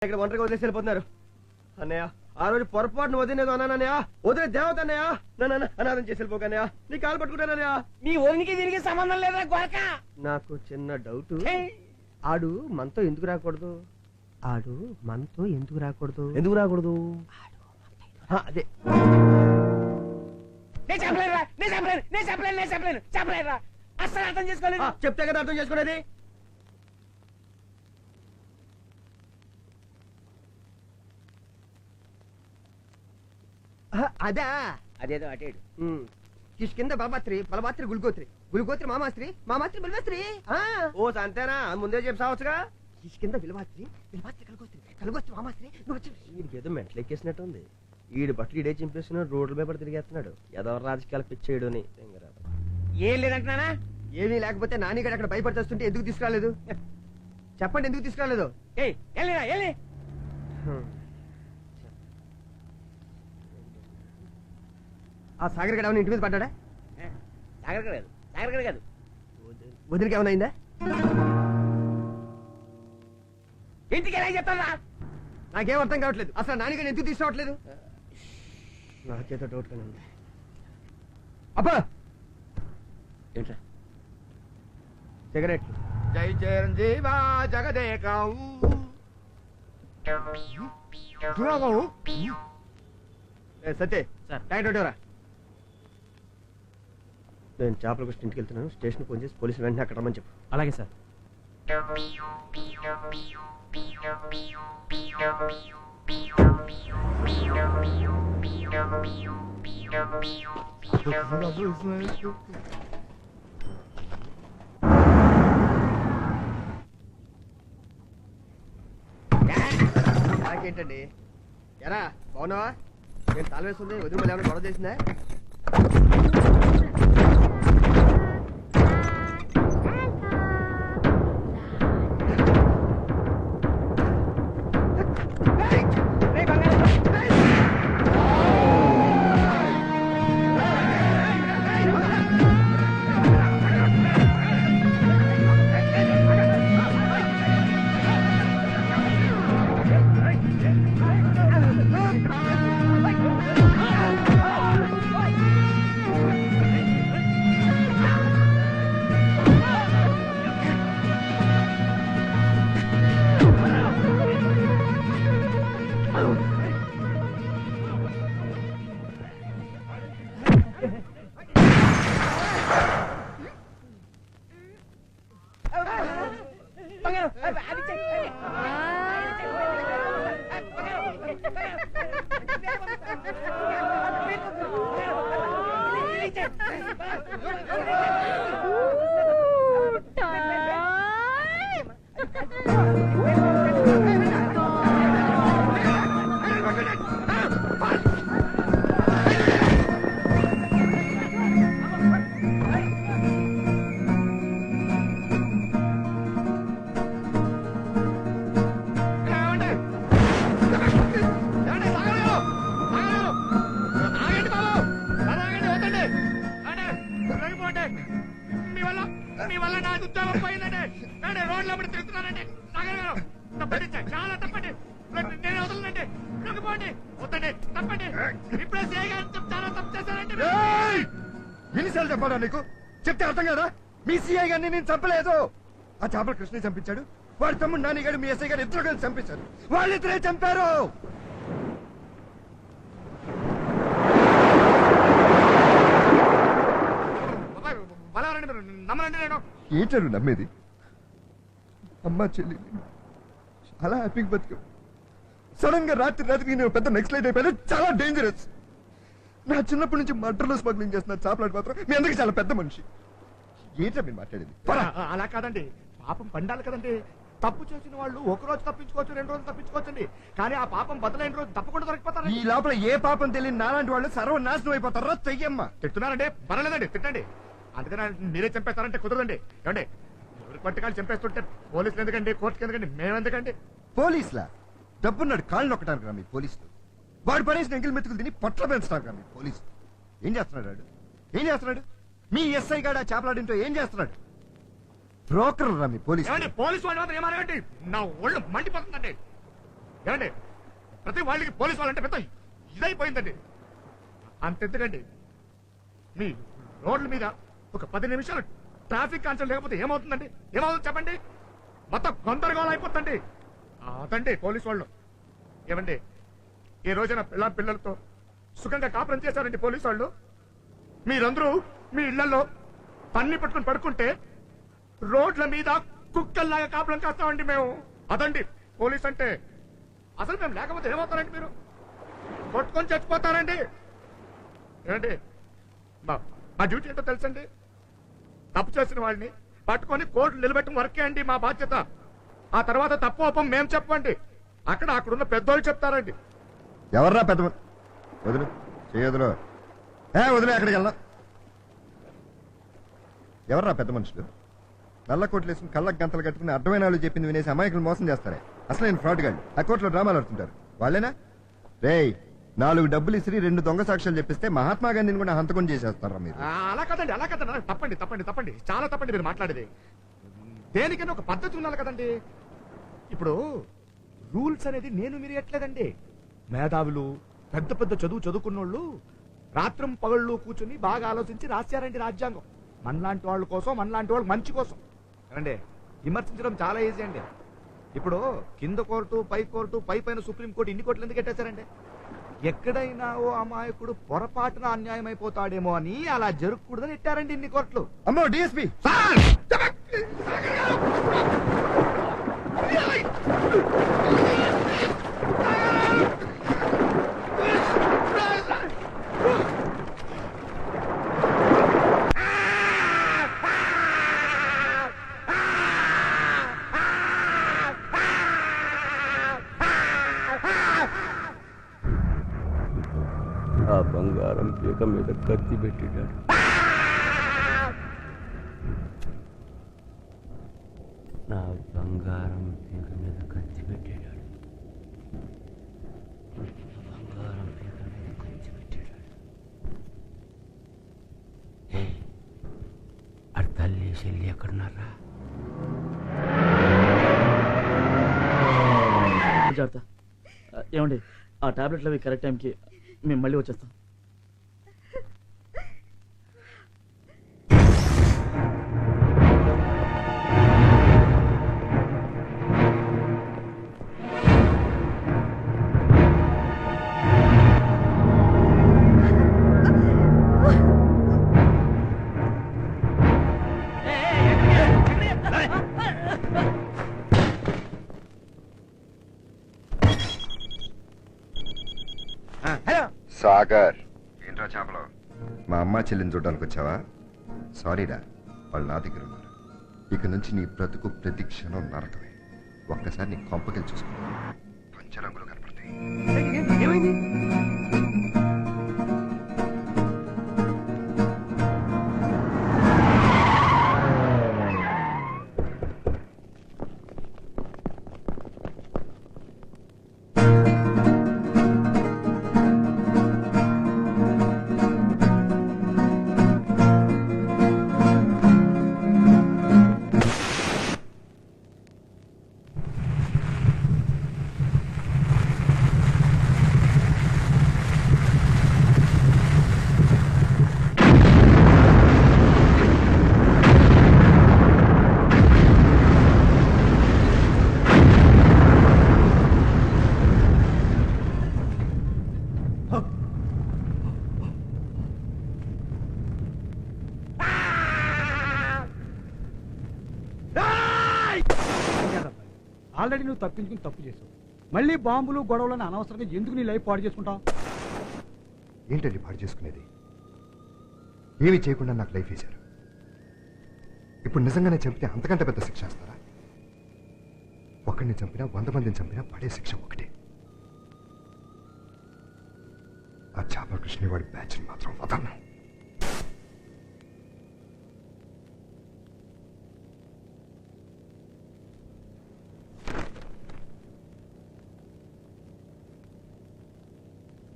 ఇక్కడ ఒంటరిగా వదిలేసి వెళ్ళిపోతున్నారు. అన్నయ్య ఆ రోజు పొరపాటును వదిలేదో అన్నానన్నయ్య. వదిలే దేవత అన్నయ్య, నన్ను అనాథం చేసి వెళ్ళిపోకన్నయ్య. నీ కాలు పట్టుకుంటానన్నయ్య. నీ ఒరికి తిరిగి సంబంధం లేదా గోరక? నాకు చిన్న డౌట్, ఆడు మనతో ఎందుకు రాకూడదు? ఆడు మనతో ఎందుకు రాకూడదు? ఎందుకు రాకూడదు? అదే చెప్పలేరా అసలు అర్థం చేసుకోలేదు. చెప్తే కదా అర్థం చేసుకునేది. అదా అదేదో అటేడు. కిష్కింద బాబాత్రి, బలబాత్రి గుల్గోత్రి, గుల్గోత్రి మామాస్త్రి, మామాస్త్రి బలబాస్త్రి. ఓ అంతేనా? ముందే చెప్పి సావచ్చుగా. కిష్కింద విలువాత్రి, విలువాత్రి కలుగోత్రి, కలుగోత్రి మామాస్త్రి. వీడికి ఏదో మెంటలు ఎక్కేసినట్టు ఉంది. ఈడు బట్టలు ఈడే చింపేస్తున్నాడు, రోడ్ల మీద పడి తిరిగేస్తున్నాడు. ఏదో రాజకీయాలకు పిచ్చేయడు అని. ఏం లేదంటున్నానా? ఏమీ లేకపోతే నానిగడ అక్కడ భయపడుతుంటే ఎందుకు తీసుకురాలేదు? చెప్పండి, ఎందుకు తీసుకురాలేదు? ఆ సాగర్ గడ ఇంటి మీద పడ్డా? సాగర్ కాదు. వదిలికి ఏమైనా అయిందా? ఇంటికి ఎలా చెప్తారా? నాకేం అర్థం కావట్లేదు. అసలు నానిగడ ఎందుకు తీసుకురావట్లేదు? నాకేదో డౌట్ కానీ ఉంది. అబ్బా ఏంట్రా సిగరెట్. జై చిరంజీవా జగదేకం. సత్య సార్. రా. నేను చేపల కృష్ణ ఇంటికి వెళ్తున్నాను. స్టేషన్ ఫోన్ చేసి పోలీసులు వెంటనే అక్కడ రమ్మని చెప్పు. అలాగే సార్. నాకేంటండి? ఎరా బాగున్నావా? నేను తాళం వేస్తుంది. వదిలి మళ్ళీ ఏమైనా గొడవ చేసిందా? మీ వల్ల నా ఉద్యోగం పోయిందండి. రోడ్లో పడి తిరుగుతున్నానండి. తప్పండి, చాలా తప్పండి. నేను వదలనండి. పోండి, వద్దండి, తప్పండి. ఇప్పుడే చాలా తప్పు చేశానండి. ఎన్నిసార్లు చెప్పాలా నీకు? చెప్తే అర్థం కదా? మీ సిఐ గారిని నేను చంపలేదు. ఆ చేపల కృష్ణ చంపించాడు. వాడి తమ్ముడు నానిగాడు, మీ ఎస్ఐ గారు ఇద్దరు కలిసి చంపించారు. వాళ్ళిద్దరే చంపారు. నమ్మనండి. నేను ఏంటారు నమ్మేది? అమ్మా చెల్లి చాలా హ్యాపీగా బతుకు. సడన్ గా రాత్రికి నేను పెద్ద నెక్స్ట్ లైట్ అయిపోయాను. చాలా డేంజరస్. నా చిన్నప్పటి నుంచి మర్డర్లో స్మగ్లింగ్ చేస్తున్న చాపలాట మాత్రం మీ అందరికి చాలా పెద్ద మనిషి. ఏంటో మీరు మాట్లాడేది? అలా కాదండి, పాపం పండాలి కదండి. తప్పు చేసిన వాళ్ళు ఒక రోజు తప్పించుకోవచ్చు, 2 రోజులు తప్పించుకోవచ్చండి. కానీ ఆ పాపం బదులైన రోజు తప్పకుండా దొరికిపోతారు. ఈ లోపల ఏ పాపం తెలియని నాలాంటి వాళ్ళు సర్వనాశనం అయిపోతారో చెయ్యమ్మా. తిట్టున్నారంటే పర్వాలేదండి, తిట్టండి. అందుకని మీరే చంపేస్తారంటే కుదరదండి. ఏమండి, ఎవరి పట్టుకాలు చంపేస్తుంటే పోలీసులు ఎందుకండి, కోర్టుకి ఎందుకండి, మేమెందుకండి? పోలీసులా? డబ్బున్నాడు కాళ్ళు నొక్కటారు కదా మీ పోలీసులు. వాడు పడేసిన ఎంగిల్ మెతుకులు తిని పొట్ల పెంచుతారు కదా మీ పోలీసులు. ఏం చేస్తున్నాడు వాడు? ఏం చేస్తున్నాడు? మీ ఎస్ఐ గాడు ఆ చేపలాడింటో ఏం చేస్తున్నాడు? బ్రోకర్ రా మీ పోలీసు. పోలీసు వాళ్ళు మాత్రం ఏమనండి, నా ఒళ్ళు మండిపోతుందండి. ఏమండి ప్రతి వాళ్ళకి పోలీసు వాళ్ళంటే పెద్ద ఇదైపోయిందండి. అంతెందుకండి మీ రోడ్ల మీద ఒక 10 నిమిషాలు ట్రాఫిక్ కాన్సల్ లేకపోతే ఏమవుతుందండి? ఏమవుతుంది చెప్పండి? మొత్తం గందరగోళం అయిపోతుందండి. అదండి పోలీసు వాళ్ళు. ఏమండి ఈ రోజున పిల్లలతో సుఖంగా కాపురం చేశారండి పోలీసు వాళ్ళు. మీరందరూ మీ ఇళ్లలో పన్ని పట్టుకుని పడుకుంటే రోడ్ల మీద కుక్కల్లాగా కాపురం కాస్తామండి మేము. అదండి పోలీస్ అంటే. అసలు మేము లేకపోతే ఏమవుతారండి? మీరు కొట్టుకొని చచ్చిపోతారండి. ఏమండి మా డ్యూటీ ఏంటో తెలుసండి. తప్పు చేసిన వాళ్ళని పట్టుకొని కోర్టు నిలబెట్టడం వరకే అండి మా బాధ్యత. ఆ తర్వాత తప్పు ఒప్పం మేము చెప్పండి. అక్కడున్న పెద్దోళ్ళు చెప్తారండి. ఎవర్రా పెద్ద వదిలు చేయదులు వదిలే అక్కడికి వెళ్దాం. ఎవర్రా పెద్ద మనుషులు? నల్ల కోట్లు వేసుకుని కళ్ళకు గంతలు కట్టుకుని అడ్డమైన వాళ్ళు చెప్పింది వినేసి అమాయకులు మోసం చేస్తారే. అసలు నేను ఫ్రాడ్ గాళ్ళు. ఆ కోర్టులో డ్రామాలు ఆడుతుంటారు వాళ్ళేనా? రేయ్ 4 డబ్బులు ఇసిరి 2 దొంగ సాక్ష్యాలు చెప్పిస్తే మహాత్మా గాంధీని కూడా హంతకొని చేసేస్తారా మీరు? అలా కదండి, అలా కదండి. తప్పండి తప్పండి తప్పండి, చాలా తప్పండి మీరు మాట్లాడేది. దేనికైనా ఒక పద్ధతి ఉండాలి కదండి. ఇప్పుడు రూల్స్ అనేది నేను మీరు ఎట్లేదండి. మేధావులు పెద్ద పెద్ద చదువుకున్నోళ్ళు రాత్రం పగళ్ళు కూర్చుని బాగా ఆలోచించి రాశారండి రాజ్యాంగం. మనలాంటి వాళ్ళ కోసం, మనలాంటి వాళ్ళ మంచి కోసం. ఏమండి విమర్శించడం చాలా ఈజీ అండి. ఇప్పుడు కింద కోర్టు, పై కోర్టు, పైన సుప్రీంకోర్టు, ఇన్ని కోర్టులు ఎందుకు పెట్టేశారండి? ఎక్కడైనా ఓ అమాయకుడు పొరపాటున అన్యాయం అయిపోతాడేమో అని అలా జరగకూడదని పెట్టారండి ఇన్ని కోర్టులు. అమ్మో డిఎస్పీ ఆ బంగారం పీక మీద కత్తి పెట్టాడు. నా బంగారం పీక మీద కత్తి పెట్టాడు. బంగారం పీక మీద కత్తి పెట్టాడు. అడు తల్లి చెల్లి ఎక్కడున్నారా? జాగ్రత్త. ఏమండి ఆ టాబ్లెట్లు అవి కరెక్ట్ టైంకి మేము మళ్ళీ వచ్చేస్తాం. సాగర్ ఏంట్రా చేపలు? మా అమ్మ చెల్లిని చూడడానికి వచ్చావా? సారీరా, వాళ్ళు నా దగ్గర ఉన్నారు. ఇక నుంచి నీ బ్రతుకు ప్రతి క్షణం నరకమే. ఒక్కసారి నీ కొంపకెళ్ళి చూసుకో, పంచరంగులు కనపడతాయి. ఏమైంది? ఆల్రెడీ నువ్వు తప్పించుకుని తప్పు చేసావు. మళ్ళీ బాంబులు గొడవలను అనవసరంగా ఎందుకు నీ లైఫ్ పాడు చేసుకుంటావు? ఏంటండి పాడు చేసుకునేది? ఏమీ చేయకుండా నాకు లైఫ్ ఇచ్చారు. ఇప్పుడు నిజంగానే చంపితే అంతకంటే పెద్ద శిక్ష వేస్తారా? ఒకరిని చంపినా 100 మందిని చంపినా పడే శిక్ష ఒకటే. ఆ చేపల కృష్ణ వాడి బ్యాచ్ని మాత్రం వదలను.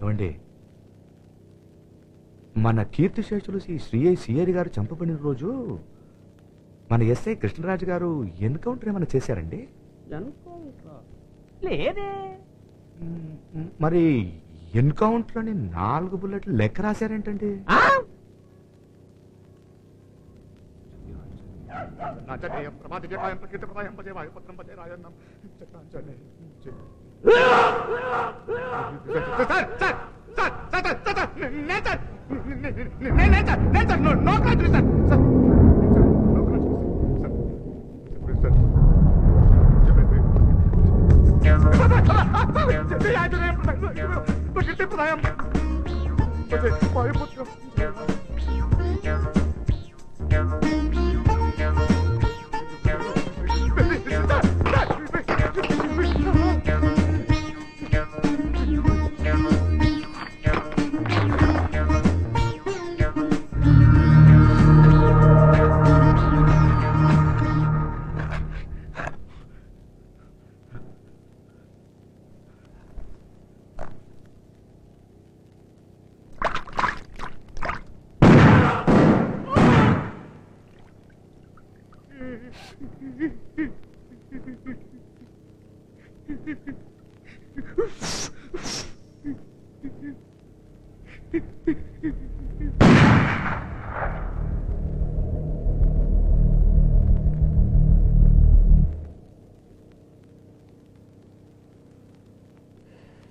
ఏమండి మన కీర్తిశేషులు సిఐ గారు చంపబడిన రోజు మన ఎస్ఐ కృష్ణరాజు గారు ఎన్కౌంటర్ ఏమైనా చేశారండి? లేదే. మరి ఎన్కౌంటర్ అని 4 బుల్లెట్లు లెక్క రాశారేంటండి?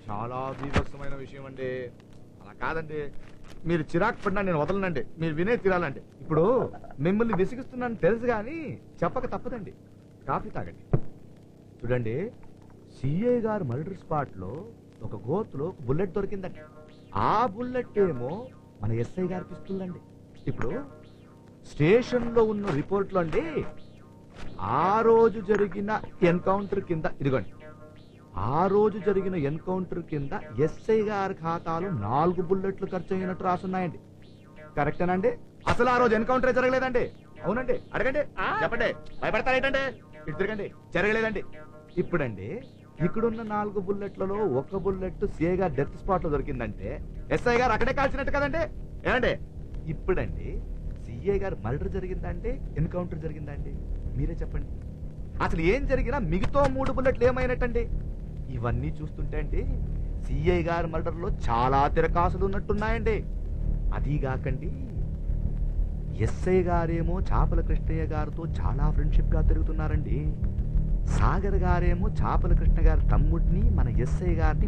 చాలా బీభత్సమైన విషయం అండి. అలా కాదండి, మీరు చిరాకు పడినా నేను వదలనండి, మీరు వినే తీరాలండి. ఇప్పుడు మిమ్మల్ని విసిగిస్తున్నాను తెలుసు కానీ చెప్పక తప్పదండి. కాఫీ తాగండి. చూడండి, సిఐ గారు మర్డర్ స్పాట్ లో ఒక గోతులో బుల్లెట్ దొరికిందండి. ఆ బుల్లెట్ ఏమో మన ఎస్ఐ గారికి ఇస్తుందండి. ఇప్పుడు స్టేషన్ లో ఉన్న రిపోర్ట్లో అండి ఆ రోజు జరిగిన ఎన్కౌంటర్ కింద ఇదిగోండి, ఆ రోజు జరిగిన ఎన్కౌంటర్ కింద ఎస్ఐ గారి ఖాతాలో 4 బుల్లెట్లు ఖర్చు అయినట్టు రాసున్నాయండి. కరెక్టేనండి? అసలు ఆ రోజు ఎన్కౌంటర్ జరగలేదండి. అవునండి, అడగండి, చెప్పండి, భయపడతారేంటండి? ఇటు తిరగండి, జరగలేదండి. ఇప్పుడండి ఇక్కడున్న 4 బుల్లెట్లలో 1 బుల్లెట్ సిఐ గారు డెత్ స్పాట్ లో దొరికిందంటే ఎస్ఐ గారు అక్కడే కాల్చినట్టు కదండి. ఏమండి? ఇప్పుడండి సిఐ గారు మర్డర్ జరిగిందంటే ఎన్కౌంటర్ జరిగిందండి? మీరే చెప్పండి. అసలు ఏం జరిగినా మిగతా 3 బుల్లెట్లు ఏమైనట్టండి? ఇవన్నీ చూస్తుంటే అండి సిఐ గారి మర్డర్ లో చాలా తిరకాసులు ఉన్నట్టున్నాయండి. అదీగాకండి ఎస్ఐ గారేమో చాపల కృష్ణయ్య గారితో చాలా ఫ్రెండ్షిప్ గా తిరుగుతున్నారండి. సాగర్ గారేమో చాపల కృష్ణ గారి తమ్ముడిని మన ఎస్ఐ గారిని